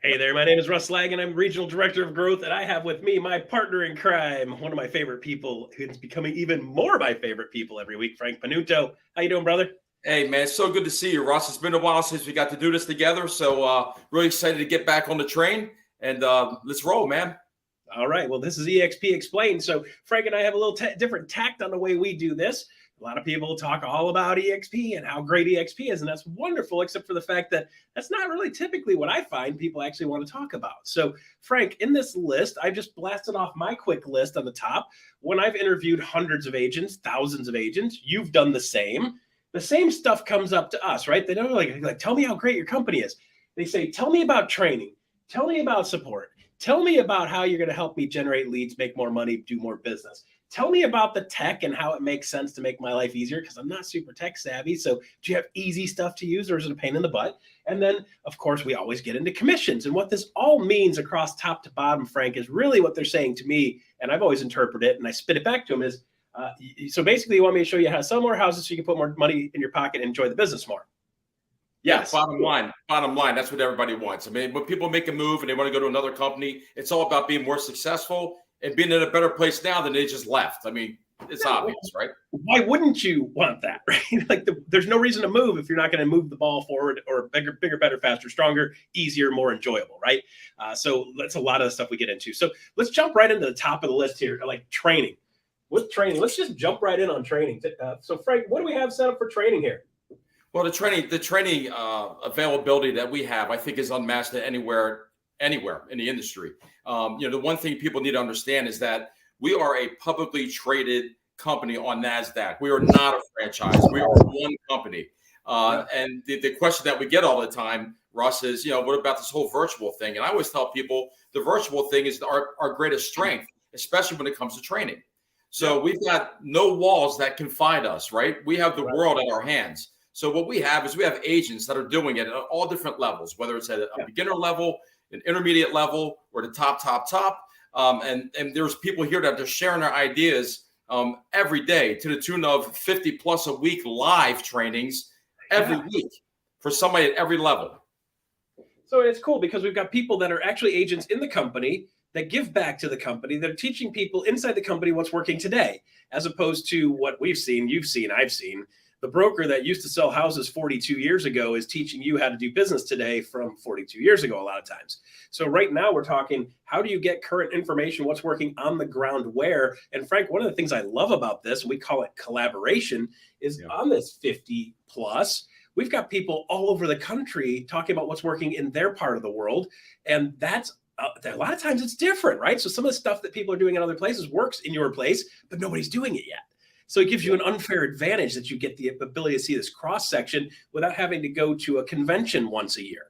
Hey there, my name is Russ Laggan. I'm Regional Director of Growth, and I have with me my partner in crime, one of my favorite people who's becoming even more my favorite people every week, Frank Panunto. How you doing, brother? Hey, man, it's so good to see you, Russ. It's been a while since we got to do this together. So really excited to get back on the train and let's roll, man. All right, well, this is EXP Explained. So Frank and I have a little different tact on the way we do this. A lot of people talk all about EXP and how great EXP is, and that's wonderful, except for the fact that that's not really typically what I find people actually want to talk about. So, Frank, in this list, I just blasted off my quick list on the top. When I've interviewed hundreds of agents, thousands of agents, you've done the same. The same stuff comes up to us, right? They don't like tell me how great your company is. They say, tell me about training, tell me about support, tell me about how you're going to help me generate leads, make more money, do more business. Tell me about the tech and how it makes sense to make my life easier because I'm not super tech savvy. So do you have easy stuff to use or is it a pain in the butt? And then, of course, we always get into commissions. And what this all means across top to bottom, Frank, is really what they're saying to me. And I've always interpreted it and I spit it back to them is, so basically you want me to show you how to sell more houses so you can put more money in your pocket and enjoy the business more. Yes. Yeah, bottom line, that's what everybody wants. I mean, when people make a move and they want to go to another company, it's all about being more successful and being in a better place now than they just left. I mean, it's obvious, right? Why wouldn't you want that, right? Like there's no reason to move if you're not going to move the ball forward or bigger, better, faster, stronger, easier, more enjoyable, right? So that's a lot of the stuff we get into. So let's jump right into the top of the list here, like training. With training, let's just jump right in on training. So Frank, what do we have set up for training here? Well, the training availability that we have, I think, is unmatched anywhere in the industry. The one thing people need to understand is that we are a publicly traded company on NASDAQ. We are not a franchise. We are one company. And the question that we get all the time, Russ, is, what about this whole virtual thing? And I always tell people the virtual thing is our greatest strength, especially when it comes to training. So we've got no walls that confine us, right? We have the world at our hands. So what we have is we have agents that are doing it at all different levels, whether it's at a beginner level, an intermediate level, or the top. And there's people here that are sharing their ideas every day to the tune of 50 plus a week live trainings every week for somebody at every level. So it's cool because we've got people that are actually agents in the company that give back to the company. They're teaching people inside the company what's working today, as opposed to what we've seen, you've seen, I've seen. The broker that used to sell houses 42 years ago is teaching you how to do business today from 42 years ago a lot of times. So right now we're talking, how do you get current information, what's working on the ground where? And Frank, one of the things I love about this, we call it collaboration, is on this 50 plus, we've got people all over the country talking about what's working in their part of the world. And that's a lot of times it's different, right? So some of the stuff that people are doing in other places works in your place, but nobody's doing it yet. So it gives you an unfair advantage that you get the ability to see this cross section without having to go to a convention once a year.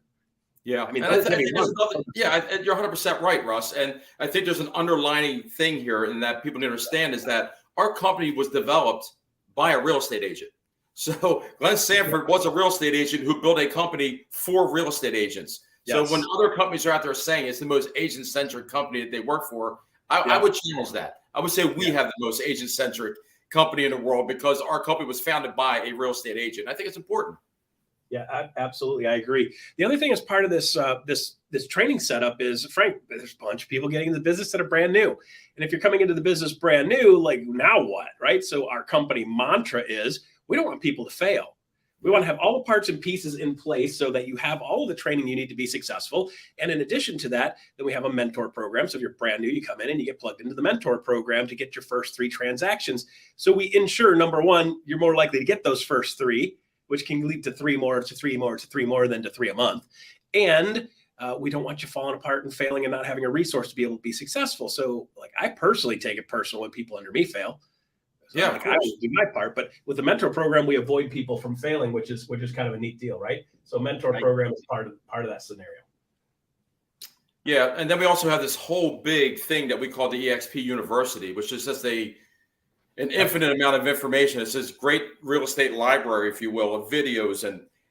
Yeah, I mean, you're 100% right, Russ. And I think there's an underlying thing here, and that people need to understand is that our company was developed by a real estate agent. So Glenn Sanford was a real estate agent who built a company for real estate agents. So when other companies are out there saying it's the most agent-centric company that they work for, I would challenge that. I would say we have the most agent-centric company in the world because our company was founded by a real estate agent. I think it's important. Yeah, absolutely. I agree. The other thing as part of this this training setup is, Frank, there's a bunch of people getting into the business that are brand new. And if you're coming into the business brand new, like now what, right? So our company mantra is we don't want people to fail. We want to have all the parts and pieces in place so that you have all of the training you need to be successful. And in addition to that, then we have a mentor program. So if you're brand new, you come in and you get plugged into the mentor program to get your first 3 transactions. So we ensure, number one, you're more likely to get those first 3, which can lead to 3 more, to 3 more, to 3 more than to 3 a month. And we don't want you falling apart and failing and not having a resource to be able to be successful. So like I personally take it personal when people under me fail. So I will do my part, but with the mentor program, we avoid people from failing, which is kind of a neat deal, right? So mentor program is part of that scenario. Yeah, and then we also have this whole big thing that we call the EXP University, which is just an infinite amount of information. It's this great real estate library, if you will, of videos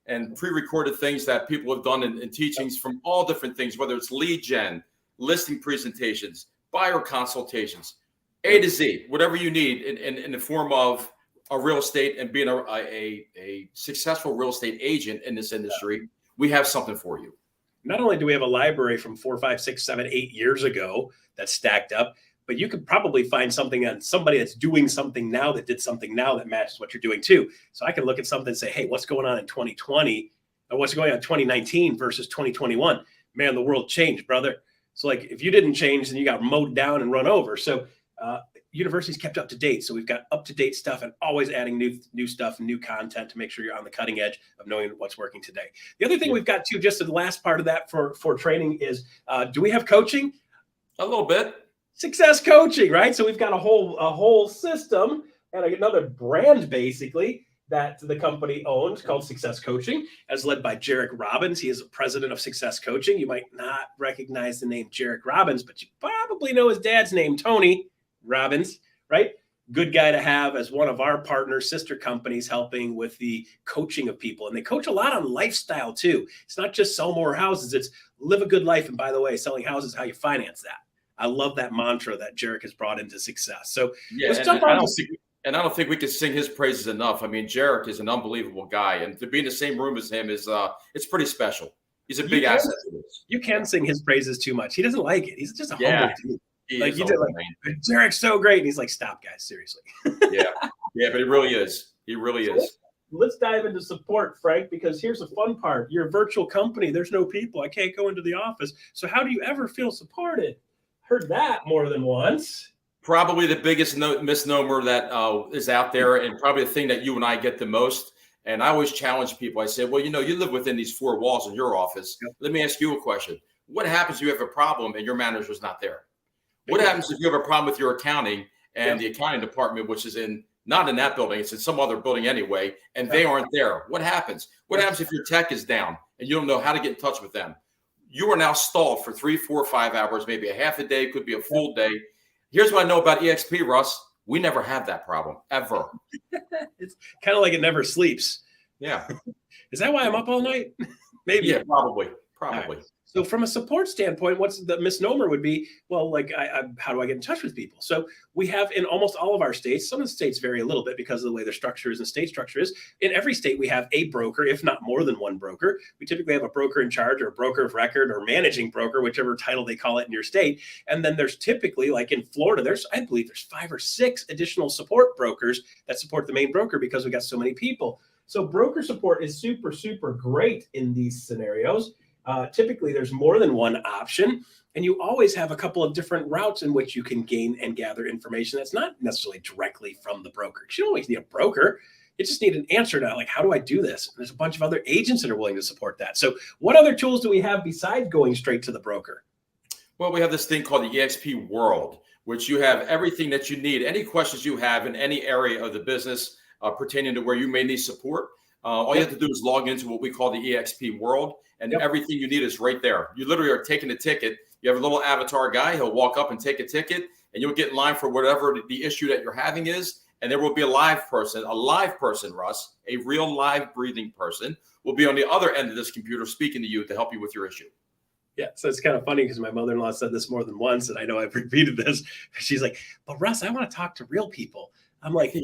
and pre-recorded things that people have done in teachings from all different things, whether it's lead gen, listing presentations, buyer consultations, A to Z, whatever you need in the form of a real estate and being a successful real estate agent in this industry, we have something for you. not only do we have a library from 4, 5, 6, 7, 8 years ago that's stacked up, but you could probably find something on somebody that's doing something now that did something now that matches what you're doing too. So I can look at something and say, hey, what's going on in 2020 or what's going on in 2019 versus 2021? Man, the world changed, brother. So like if you didn't change, then you got mowed down and run over. So universities kept up to date. So we've got up to date stuff and always adding new stuff and new content to make sure you're on the cutting edge of knowing what's working today. The other thing we've got too, just the last part of that for training is, do we have coaching? A little bit. Success coaching, right? So we've got a whole system and another brand basically that the company owns called Success Coaching, as led by Jarek Robbins. He is the president of Success Coaching. You might not recognize the name Jarek Robbins, but you probably know his dad's name, Tony Robbins, right? Good guy to have as one of our partners, sister companies, helping with the coaching of people. And they coach a lot on lifestyle too. It's not just sell more houses, it's live a good life. And by the way, selling houses is how you finance that. I love that mantra that Jarek has brought into success. So yeah, let's jump on. I don't think we can sing his praises enough. I mean, Jarek is an unbelievable guy, and to be in the same room as him is it's pretty special. He's a big asset to this. You can't sing his praises too much. He doesn't like it. He's just a humble dude. Like you did, like Jarek's so great, and he's like, "Stop, guys, seriously." yeah, but he really is. He really is. Let's dive into support, Frank, because here's the fun part. You're a virtual company. There's no people. I can't go into the office. So how do you ever feel supported? Heard that more than once. Probably the biggest misnomer that is out there, and probably the thing that you and I get the most. And I always challenge people. I say, well, you live within these four walls in your office. Yep. Let me ask you a question. What happens if you have a problem and your manager's not there? What happens if you have a problem with your accounting and the accounting department, which is not in that building, it's in some other building anyway, and they aren't there? What happens? What happens if your tech is down and you don't know how to get in touch with them? You are now stalled for 3, 4, 5 hours, maybe a half a day, could be a full day. Here's what I know about EXP, Russ. We never have that problem, ever. It's kind of like it never sleeps. Yeah. Is that why I'm up all night? Maybe. Yeah, probably. Right. So from a support standpoint, what's the misnomer would be, well, like, how do I get in touch with people? So we have in almost all of our states, some of the states vary a little bit because of the way their structure is and state structure is. In every state, we have a broker, if not more than one broker. We typically have a broker in charge or a broker of record or managing broker, whichever title they call it in your state. And then there's typically, like in Florida, I believe there's 5 or 6 additional support brokers that support the main broker because we got so many people. So broker support is super, super great in these scenarios. Typically, there's more than one option, and you always have a couple of different routes in which you can gain and gather information that's not necessarily directly from the broker. You don't always need a broker. You just need an answer to, like, how do I do this? And there's a bunch of other agents that are willing to support that. So what other tools do we have besides going straight to the broker? Well, we have this thing called the EXP World, which you have everything that you need. Any questions you have in any area of the business pertaining to where you may need support, all you have to do is log into what we call the EXP World, and everything you need is right there. You literally are taking a ticket. You have a little avatar guy. He'll walk up and take a ticket, and you'll get in line for whatever the issue that you're having is. And there will be a live person, Russ, a real live breathing person will be on the other end of this computer speaking to you to help you with your issue. Yeah, so it's kind of funny because my mother-in-law said this more than once, and I know I've repeated this. She's like, but Russ, I want to talk to real people. I'm like,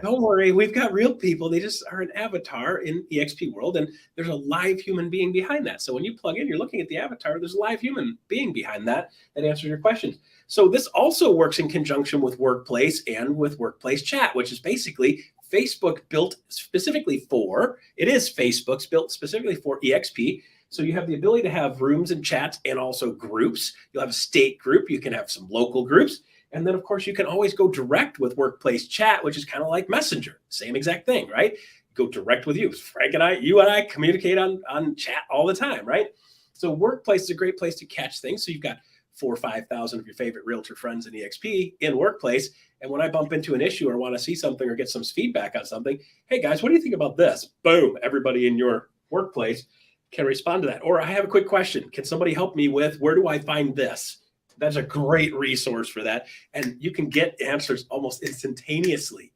don't worry, we've got real people. They just are an avatar in eXp World, and there's a live human being behind that. So when you plug in, you're looking at the avatar, there's a live human being behind that answers your questions. So this also works in conjunction with Workplace and with Workplace Chat, which is basically Facebook built specifically for, Facebook's built specifically for eXp. So you have the ability to have rooms and chats and also groups. You'll have a state group. You can have some local groups. And then, of course, you can always go direct with Workplace Chat, which is kind of like Messenger. Same exact thing, right? Go direct with you. Frank and you and I communicate on chat all the time, right? So Workplace is a great place to catch things. So you've got 4,000 or 5,000 of your favorite realtor friends in eXp in Workplace. And when I bump into an issue or want to see something or get some feedback on something, hey, guys, what do you think about this? Boom, everybody in your workplace can respond to that. Or I have a quick question. Can somebody help me with, where do I find this? That's a great resource for that. And you can get answers almost instantaneously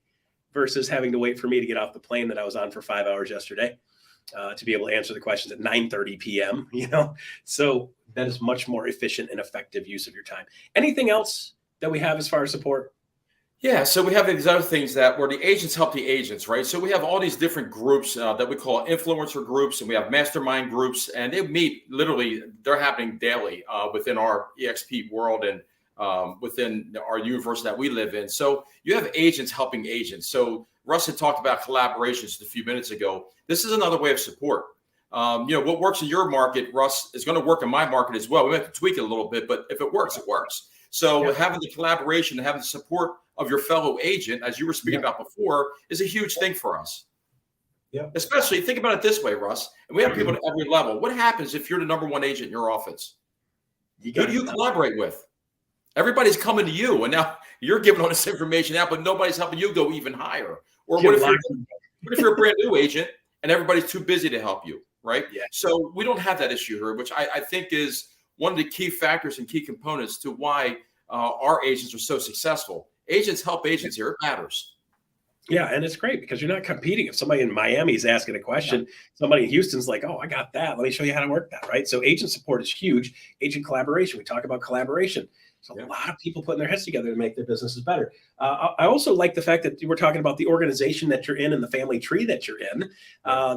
versus having to wait for me to get off the plane that I was on for 5 hours yesterday to be able to answer the questions at 9:30 p.m. So that is much more efficient and effective use of your time. Anything else that we have as far as support? Yeah, so we have these other things that where the agents help the agents, right? So we have all these different groups that we call influencer groups, and we have mastermind groups, and they meet literally, they're happening daily within our EXP world and within our universe that we live in. So you have agents helping agents. So Russ had talked about collaborations a few minutes ago. This is another way of support. What works in your market, Russ, is going to work in my market as well. We have to tweak it a little bit, but if it works, it works. So having the collaboration and having the support of your fellow agent, as you were speaking about before, is a huge thing for us. Yeah. Especially think about it this way, Russ. And we have people at every level. What happens if you're the number one agent in your office? Who do you collaborate with? Everybody's coming to you, and now you're giving all this information out, but nobody's helping you go even higher. Or what if you're a brand new agent and everybody's too busy to help you, right? Yeah. So we don't have that issue here, which I think is one of the key factors and key components to why our agents are so successful. Agents help agents here. It matters. Yeah, and it's great because you're not competing. If somebody in Miami is asking a question, somebody in Houston's like, oh, I got that. Let me show you how to work that, right? So agent support is huge. Agent collaboration. We talk about collaboration. So a lot of people putting their heads together to make their businesses better. I also like the fact that we're talking about the organization that you're in and the family tree that you're in.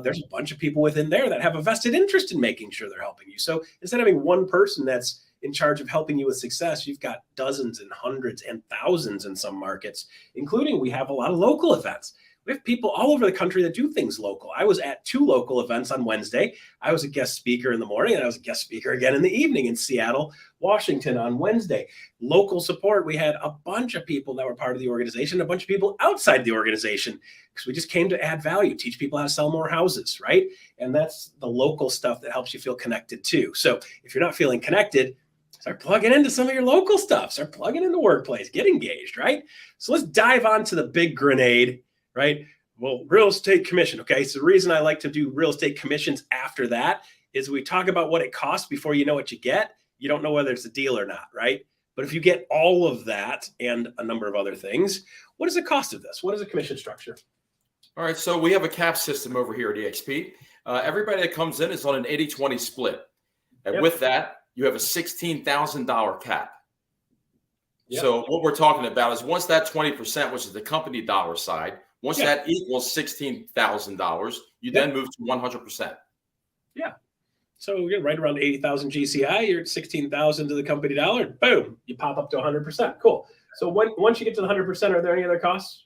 There's a bunch of people within there that have a vested interest in making sure they're helping you. So instead of having one person that's in charge of helping you with success, you've got dozens and hundreds and thousands in some markets, including we have a lot of local events. We have people all over the country that do things local. I was at 2 local events on Wednesday. I was a guest speaker in the morning, and I was a guest speaker again in the evening in Seattle, Washington on Wednesday. Local support, we had a bunch of people that were part of the organization, a bunch of people outside the organization, because we just came to add value, teach people how to sell more houses, right? And that's the local stuff that helps you feel connected too. So if you're not feeling connected, start plugging into some of your local stuff. Start plugging into workplace. Get engaged, right? So let's dive on to the big grenade, right? Well, real estate commission. Okay. So the reason I like to do real estate commissions after that is we talk about what it costs before you know what you get. You don't know whether it's a deal or not, right? But if you get all of that and a number of other things, what is the cost of this? What is a commission structure? All right. So we have a cap system over here at EXP. Everybody that comes in is on an 80-20 split. And with that, you have a $16,000 cap. So what we're talking about is once that 20%, which is the company dollar side, once that equals $16,000, you then move to 100%. Yeah. So you're right around 80,000 GCI, you're at 16,000 to the company dollar, boom, you pop up to 100%. Cool. So once you get to the 100%, are there any other costs?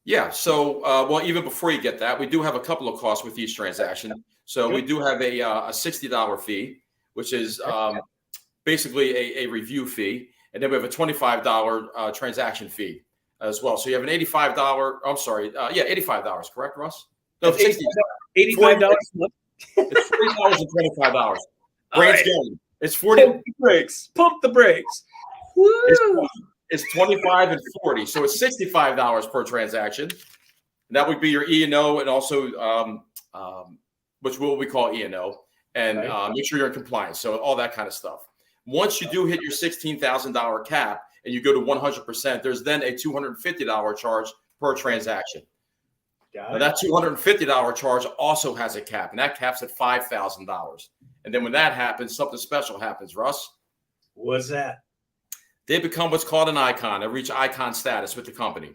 Yeah. So, well, even before you get that, we do have a couple of costs with each transaction. So we do have a $60 fee, which is basically a review fee. And then we have a $25 transaction fee as well. So you have an $85, I'm sorry, $85, correct, Russ? No, $60. $85. It's $40 and $25. Brain's going. It's 40. Pump the brakes. Pump the brakes. Woo! It's 25 and 40. So it's $65 per transaction. And that would be your E&O and also which we call E&O. And make sure you're in compliance. So all that kind of stuff. Once you do hit your $16,000 cap and you go to 100%, there's then a $250 charge per transaction. Now that $250 charge also has a cap, and that cap's at $5,000. And then when that happens, something special happens, Russ. What's that? They become what's called an icon. They reach icon status with the company.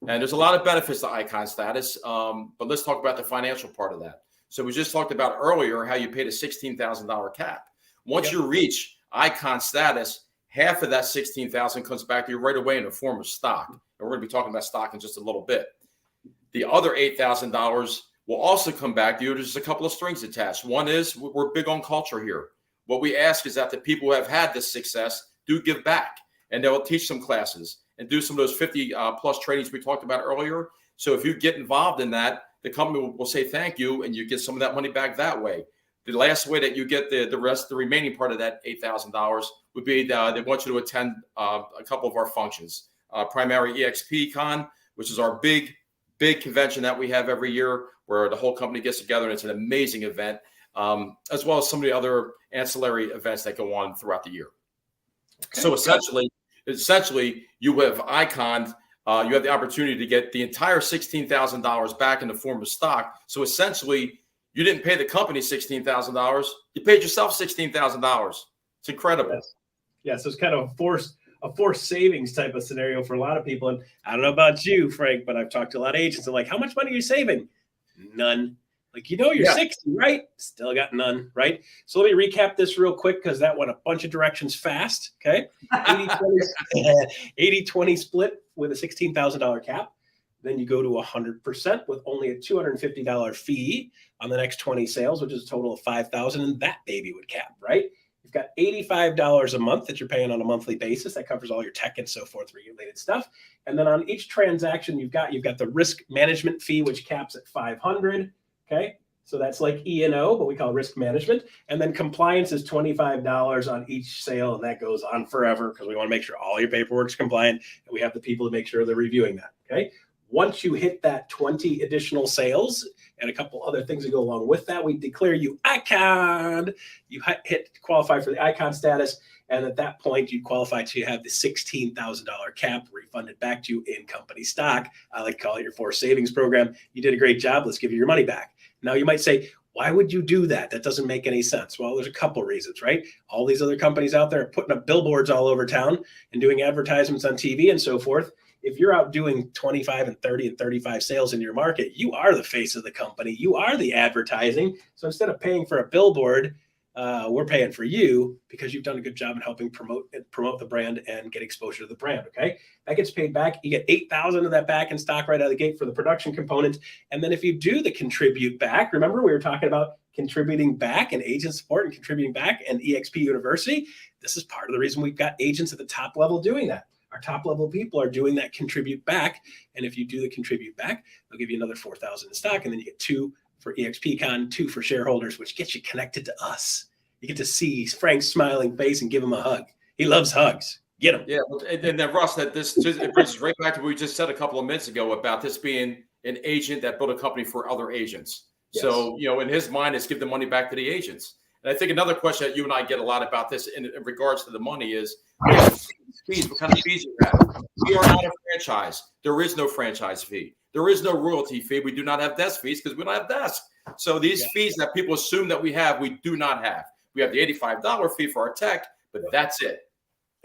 And there's a lot of benefits to icon status, but let's talk about the financial part of that. So we just talked about earlier how you paid a $16,000 cap. Once you reach icon status, half of that $16,000 comes back to you right away in the form of stock. And we're going to be talking about stock in just a little bit. The other $8,000 will also come back to you. There's a couple of strings attached. One is we're big on culture here. What we ask is that the people who have had this success do give back, and they'll teach some classes and do some of those 50 plus trainings we talked about earlier. So if you get involved in that, the company will say thank you, and you get some of that money back that way. The last way that you get the remaining part of that $8,000 would be they want you to attend a couple of our functions. Primary EXP Con, which is our big convention that we have every year where the whole company gets together, and it's an amazing event, as well as some of the other ancillary events that go on throughout the year. Okay. So essentially, you have iconed. You have the opportunity to get the entire $16,000 back in the form of stock. So essentially, you didn't pay the company $16,000. You paid yourself $16,000. It's incredible. Yes, so it's kind of a forced savings type of scenario for a lot of people. And I don't know about you, Frank, but I've talked to a lot of agents. They're like, how much money are you saving? None. Like, you're Yeah. 60, right? Still got none, right? So let me recap this real quick because that went a bunch of directions fast. Okay. 80-20 split with a $16,000 cap. Then you go to 100% with only a $250 fee on the next 20 sales, which is a total of $5,000, and that baby would cap, right? You've got $85 a month that you're paying on a monthly basis. That covers all your tech and so forth related stuff. And then on each transaction, you've got the risk management fee, which caps at $500. Okay. So that's like E&O, but we call risk management. And then compliance is $25 on each sale. And that goes on forever because we want to make sure all your paperwork's compliant. And we have the people to make sure they're reviewing that. Okay. Once you hit that 20 additional sales and a couple other things that go along with that, we declare you icon. You qualify for the icon status. And at that point, you qualify to have the $16,000 cap refunded back to you in company stock. I like to call it your forced savings program. You did a great job. Let's give you your money back. Now, you might say, why would you do that? That doesn't make any sense. Well, there's a couple reasons, right? All these other companies out there are putting up billboards all over town and doing advertisements on TV and so forth. If you're out doing 25 and 30 and 35 sales in your market, you are the face of the company. You are the advertising. So instead of paying for a billboard, we're paying for you because you've done a good job in helping promote the brand and get exposure to the brand. Okay. That gets paid back. You get 8,000 of that back in stock right out of the gate for the production component. And then if you do the contribute back, remember we were talking about contributing back and agent support and contributing back and EXP University. This is part of the reason we've got agents at the top level doing that. Our top level people are doing that contribute back. And if you do the contribute back, they'll give you another 4,000 in stock. And then you get 2 for EXPCon, 2 for shareholders, which gets you connected to us. You get to see Frank's smiling face and give him a hug. He loves hugs. Get him. Yeah. And then Russ, it brings us right back to what we just said a couple of minutes ago about this being an agent that built a company for other agents. Yes. So, in his mind, it's give the money back to the agents. And I think another question that you and I get a lot about this in regards to the money is fees. What kind of fees you have? We are not a franchise. There is no franchise fee. There is no royalty fee. We do not have desk fees because we don't have desks. So these fees that people assume that we do not have. We have the $85 fee for our tech, but that's it.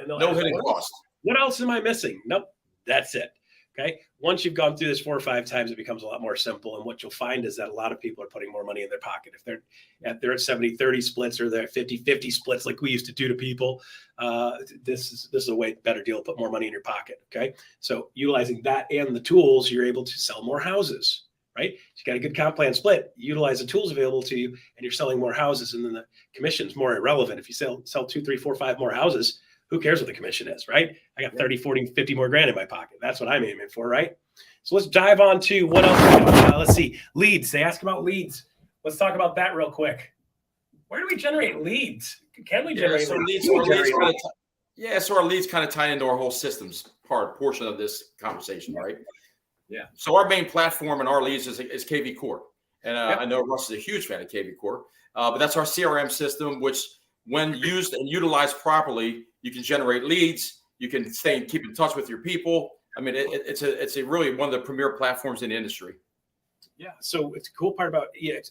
No hidden cost. What else am I missing? Nope. That's it. Okay. Once you've gone through this 4 or 5 times, it becomes a lot more simple. And what you'll find is that a lot of people are putting more money in their pocket. If they're at 70-30 splits or they're at 50-50 splits like we used to do to people, this is a way better deal to put more money in your pocket. Okay. So utilizing that and the tools, you're able to sell more houses. Right? You got a good comp plan split, utilize the tools available to you, and you're selling more houses, and then the commission's more irrelevant. If you sell 2, 3, 4, 5 more houses, who cares what the commission is, right? I got 30, 40, 50 more grand in my pocket. That's what I'm aiming for, right? So let's dive on to what else. Let's see. Leads. They ask about leads. Let's talk about that real quick. Where do we generate leads? Can we generate leads? So our leads kind of tie into our whole systems portion of this conversation, right? Yeah. So our main platform and our leads is KV Core. And I know Russ is a huge fan of KV Core, but that's our CRM system, which when used and utilized properly, you can generate leads. You can keep in touch with your people. I mean, it's a really one of the premier platforms in the industry. Yeah. So it's a cool part about the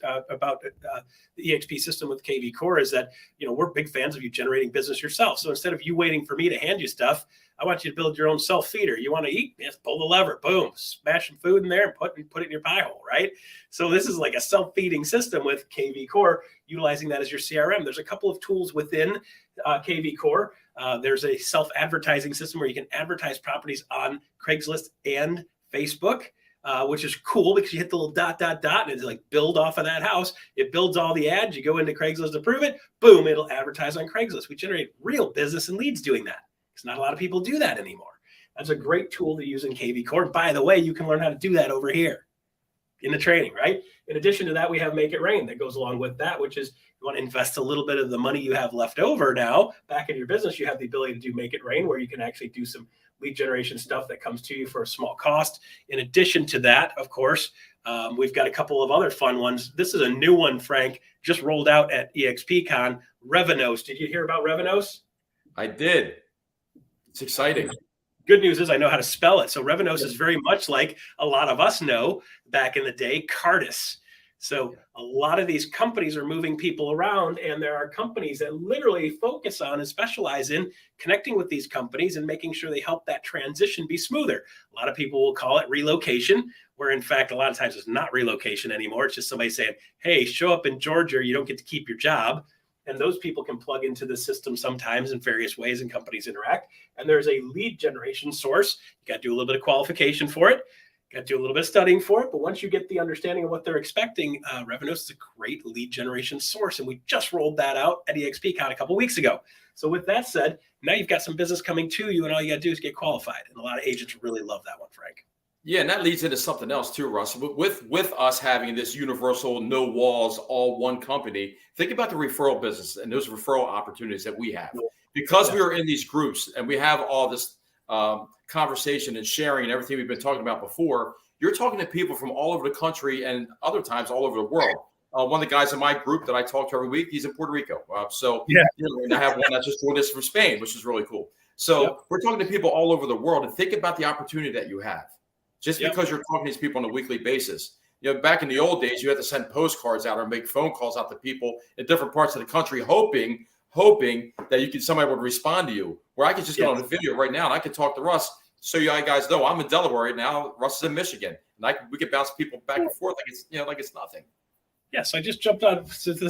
EXP system with KV Core is that, we're big fans of you generating business yourself. So instead of you waiting for me to hand you stuff, I want you to build your own self feeder. You want to eat? Just pull the lever, boom, smash some food in there and put it in your pie hole, right? So this is like a self-feeding system with KV Core, utilizing that as your CRM. There's a couple of tools within KV Core. There's a self-advertising system where you can advertise properties on Craigslist and Facebook. Which is cool because you hit the little ... and it's like build off of that house. It builds all the ads. You go into Craigslist to prove it. Boom, it'll advertise on Craigslist. We generate real business and leads doing that because not a lot of people do that anymore. That's a great tool to use in KV Core. By the way, you can learn how to do that over here in the training, right? In addition to that, we have Make It Rain that goes along with that, which is you want to invest a little bit of the money you have left over now back in your business. You have the ability to do Make It Rain where you can actually do some lead generation stuff that comes to you for a small cost. In addition to that, of course, we've got a couple of other fun ones. This is a new one, Frank, just rolled out at EXPCon, Referrals. Did you hear about Referrals? I did. It's exciting. Good news is I know how to spell it. So Referrals is very much like a lot of us know back in the day, Cardis. So a lot of these companies are moving people around, and there are companies that literally focus on and specialize in connecting with these companies and making sure they help that transition be smoother. A lot of people will call it relocation, where in fact, a lot of times it's not relocation anymore. It's just somebody saying, hey, show up in Georgia, you don't get to keep your job. And those people can plug into the system sometimes in various ways, and companies interact. And there's a lead generation source. You got to do a little bit of qualification for it. Got to do a little bit of studying for it. But once you get the understanding of what they're expecting, Revenos is a great lead generation source. And we just rolled that out at eXpCon a couple of weeks ago. So with that said, now you've got some business coming to you, and all you got to do is get qualified. And a lot of agents really love that one, Frank. Yeah, and that leads into something else too, Russ. With us having this universal, no walls, all one company, think about the referral business and those referral opportunities that we have. Because we are in these groups and we have all this conversation and sharing and everything we've been talking about before, you're talking to people from all over the country and other times all over the world. One of the guys in my group that I talk to every week, he's in Puerto Rico. And I have one that just joined us from Spain, which is really cool. So we're talking to people all over the world, and think about the opportunity that you have. Just because you're talking to these people on a weekly basis. Back in the old days, you had to send postcards out or make phone calls out to people in different parts of the country, hoping that somebody would respond to you. Where I could just get on a video right now and I could talk to Russ. So you guys know I'm in Delaware right now. Russ is in Michigan, and we could bounce people back and forth like it's nothing. Yes, I just jumped on.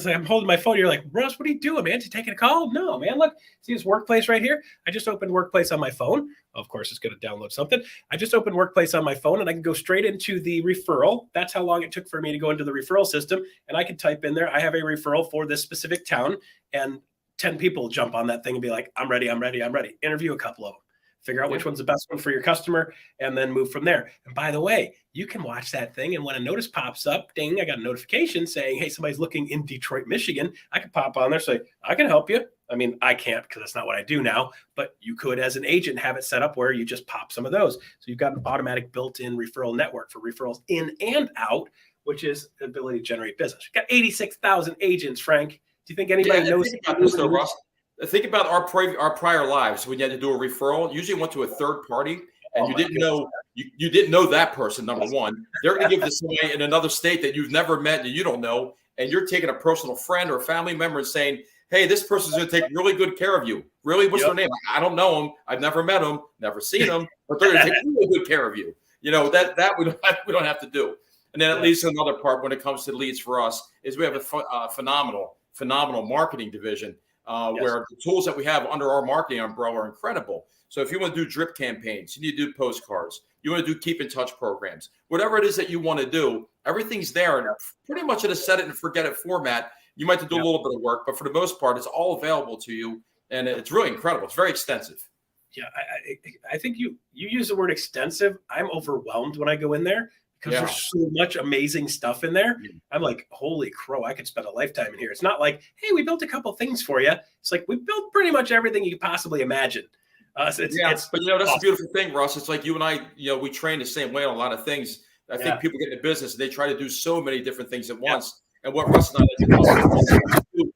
I'm holding my phone. You're like, Russ, what are you doing, man? You taking a call? No, man. Look, see this Workplace right here? I just opened Workplace on my phone. Of course, it's going to download something. I just opened Workplace on my phone, and I can go straight into the referral. That's how long it took for me to go into the referral system. And I can type in there, I have a referral for this specific town, and 10 people jump on that thing and be like, I'm ready. Interview a couple of them. Figure out which one's the best one for your customer, and then move from there. And by the way, you can watch that thing, and when a notice pops up, ding, I got a notification saying, hey, somebody's looking in Detroit, Michigan. I can pop on there, say, I can help you. I mean, I can't because that's not what I do now, but you could, as an agent, have it set up where you just pop some of those. So you've got an automatic built-in referral network for referrals in and out, which is the ability to generate business. You've got 86,000 agents, Frank. Do you think anybody knows about this, though, Russ? Think about our prior lives when you had to do a referral. Usually went to a third party, and you didn't know that person. Number one, they're going to give this away in another state that you've never met and you don't know, and you're taking a personal friend or a family member and saying, "Hey, this person's going to take really good care of you." Really, what's their name? I don't know them. I've never met them, never seen them, but they're going to take really good care of you. That we don't have to do. And then at least another part when it comes to leads for us is we have a phenomenal marketing division. Where the tools that we have under our marketing umbrella are incredible. So if you want to do drip campaigns, you need to do postcards, you want to do keep in touch programs, whatever it is that you want to do, everything's there. And pretty much in a set it and forget it format. You might have to do a little bit of work, but for the most part, it's all available to you. And it's really incredible. It's very extensive. Yeah, I think you use the word extensive. I'm overwhelmed when I go in there, because there's so much amazing stuff in there. I'm like, holy crow, I could spend a lifetime in here. It's not like, hey, we built a couple things for you. It's like, we built pretty much everything you could possibly imagine. But that's awesome. The beautiful thing, Russ. It's like you and I, we train the same way on a lot of things. I think people get into business and they try to do so many different things at once. And what Russ and I like to do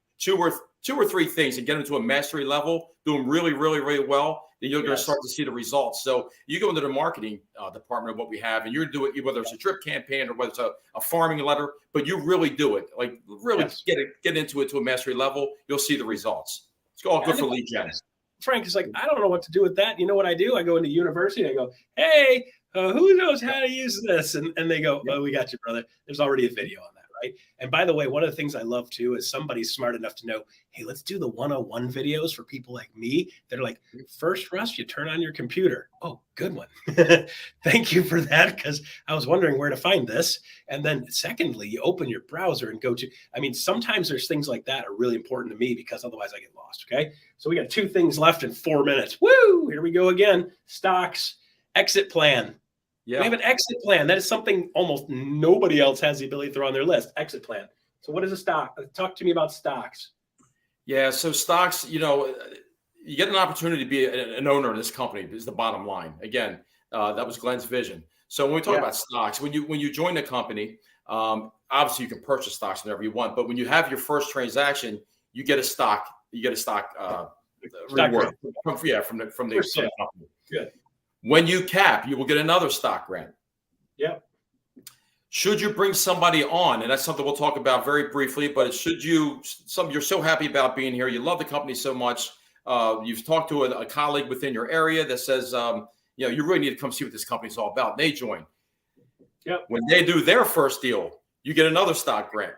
is two or three things and get them to a mastery level, do them really, really, really well. Then you're going to start to see the results. So you go into the marketing department of what we have, and you're doing it, whether it's a drip campaign or whether it's a farming letter, but you really do it, like really get into it to a mastery level. You'll see the results. It's all good for lead gen. Frank is like, I don't know what to do with that. You know what I do? I go into university and I go, hey, who knows how to use this? And they go, oh, we got you, brother. There's already a video on that. Right. And by the way, one of the things I love too is somebody's smart enough to know, hey, let's do the 101 videos for people like me that are like, first, Russ, you turn on your computer. Oh, good one. Thank you for that, because I was wondering where to find this. And then secondly, you open your browser and go to, sometimes there's things like that are really important to me because otherwise I get lost. Okay. So we got 2 things left in 4 minutes. Woo! Here we go again. Stocks, exit plan. We have an exit plan. That is something almost nobody else has the ability to throw on their list. Exit plan. So what is a stock? Talk to me about stocks. Yeah. So stocks, you get an opportunity to be an owner of this company is the bottom line. Again, that was Glenn's vision. So when we talk about stocks, when you join the company, obviously you can purchase stocks whenever you want, but when you have your first transaction, you get a stock. You get a stock reward from the company. Good. When you cap, you will get another stock grant. Yeah. Should you bring somebody on? And that's something we'll talk about very briefly, but should you, you're so happy about being here, you love the company so much, you've talked to a colleague within your area that says, you really need to come see what this company's all about. They join. Yep. When they do their first deal, you get another stock grant.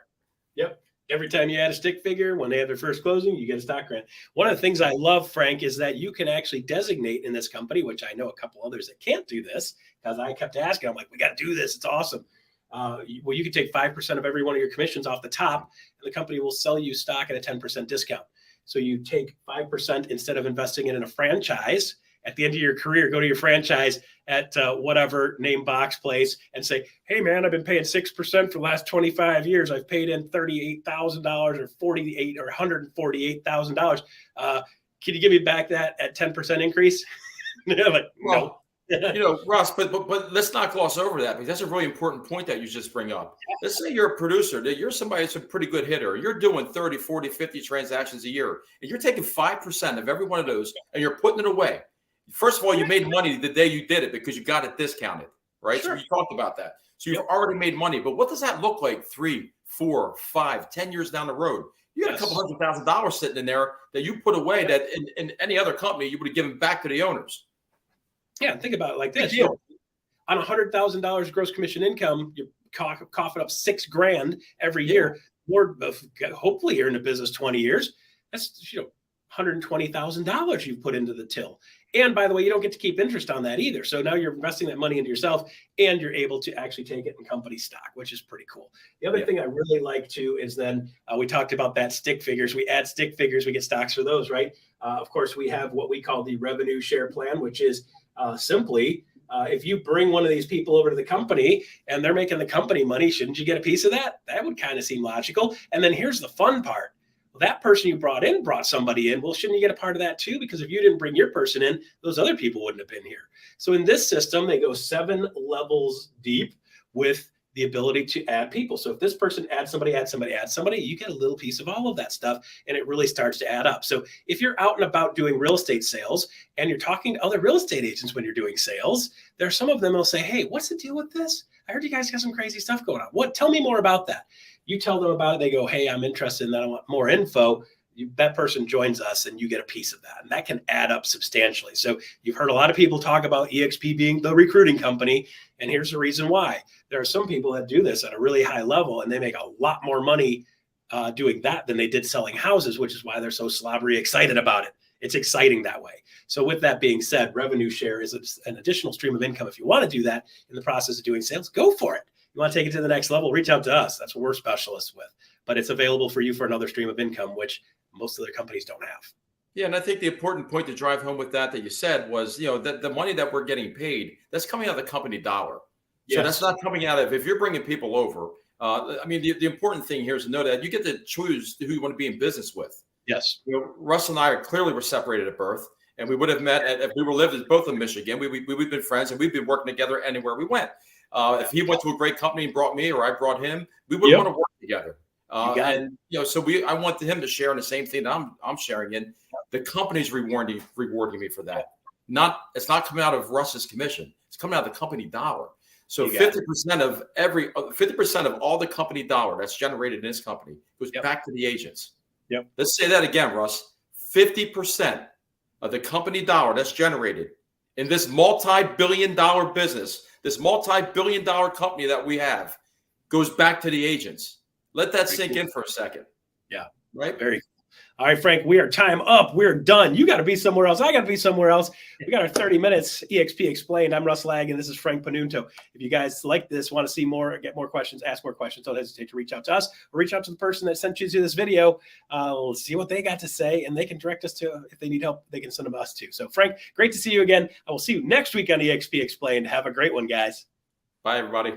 Yep. Every time you add a stick figure, when they have their first closing, you get a stock grant. One of the things I love, Frank, is that you can actually designate in this company, which I know a couple others that can't do this, because I kept asking, I'm like, we got to do this. It's awesome. Well, you can take 5% of every one of your commissions off the top, and the company will sell you stock at a 10% discount. So you take 5% instead of investing it in a franchise. At the end of your career, go to your franchise at whatever name box place and say, hey, man, I've been paying 6% for the last 25 years. I've paid in $38,000 or $148,000. Can you give me back that at 10% increase? Like, no. Russ, but let's not gloss over that, because that's a really important point that you just bring up. Let's say you're a producer, that you're somebody that's a pretty good hitter. You're doing 30, 40, 50 transactions a year, and you're taking 5% of every one of those, and you're putting it away. First of all, you made money the day you did it because you got it discounted, right? Sure. So you talked about that. So you've already made money. But what does that look like 3, 4, 5, 10 years down the road? You got a couple $100,000 sitting in there that you put away that in any other company you would have given back to the owners. Yeah, think about it like this. On $100,000 gross commission income, you're coughing up $6,000 every year. More, hopefully you're in the business 20 years. That's $120,000 you've put into the till. And by the way, you don't get to keep interest on that either. So now you're investing that money into yourself, and you're able to actually take it in company stock, which is pretty cool. The other thing I really like too is then we talked about that stick figures. We add stick figures, we get stocks for those, right? Of course, we have what we call the revenue share plan, which is simply if you bring one of these people over to the company and they're making the company money, shouldn't you get a piece of that? That would kind of seem logical. And then here's the fun part. Well, that person you brought in brought somebody in. Well, shouldn't you get a part of that too? Because if you didn't bring your person in, those other people wouldn't have been here. So in this system, they go 7 levels deep with the ability to add people. So if this person adds somebody, you get a little piece of all of that stuff, and it really starts to add up. So if you're out and about doing real estate sales and you're talking to other real estate agents when you're doing sales, there are some of them who'll say, hey, what's the deal with this? I heard you guys got some crazy stuff going on. Tell me more about that. You tell them about it. They go, hey, I'm interested in that. I want more info. That person joins us and you get a piece of that. And that can add up substantially. So you've heard a lot of people talk about EXP being the recruiting company. And here's the reason why. There are some people that do this at a really high level, and they make a lot more money doing that than they did selling houses, which is why they're so slobbery excited about it. It's exciting that way. So with that being said, revenue share is an additional stream of income. If you want to do that in the process of doing sales, go for it. You want to take it to the next level, reach out to us. That's what we're specialists with. But it's available for you for another stream of income, which most other companies don't have. Yeah, and I think the important point to drive home with that you said was, that the money that we're getting paid, that's coming out of the company dollar. So that's not coming out of, if you're bringing people over, the important thing here is to know that you get to choose who you want to be in business with. Yes. Russ and I clearly were separated at birth, and we would have met if we were lived both in Michigan. We've been friends, and we've been working together anywhere we went. If he went to a great company and brought me, or I brought him, we would want to work together. So I want him to share in the same thing that I'm sharing in. The company's rewarding me for that. It's not coming out of Russ's commission. It's coming out of the company dollar. So 50% of all the company dollar that's generated in this company goes back to the agents. Yep. Let's say that again, Russ. 50% of the company dollar that's generated in this multi-billion-dollar business, this multi-billion-dollar company that we have, goes back to the agents. Let that sink in for a second. Yeah. Right? Very cool. All right, Frank, we are time up. We're done. You got to be somewhere else. I got to be somewhere else. We got our 30 minutes EXP Explained. I'm Russ Laggan. This is Frank Panunto. If you guys like this, want to see more, get more questions, ask more questions, don't hesitate to reach out to us or reach out to the person that sent you to this video. We'll see what they got to say, and they can direct us to, if they need help, they can send them us too. So, Frank, great to see you again. I will see you next week on EXP Explained. Have a great one, guys. Bye, everybody.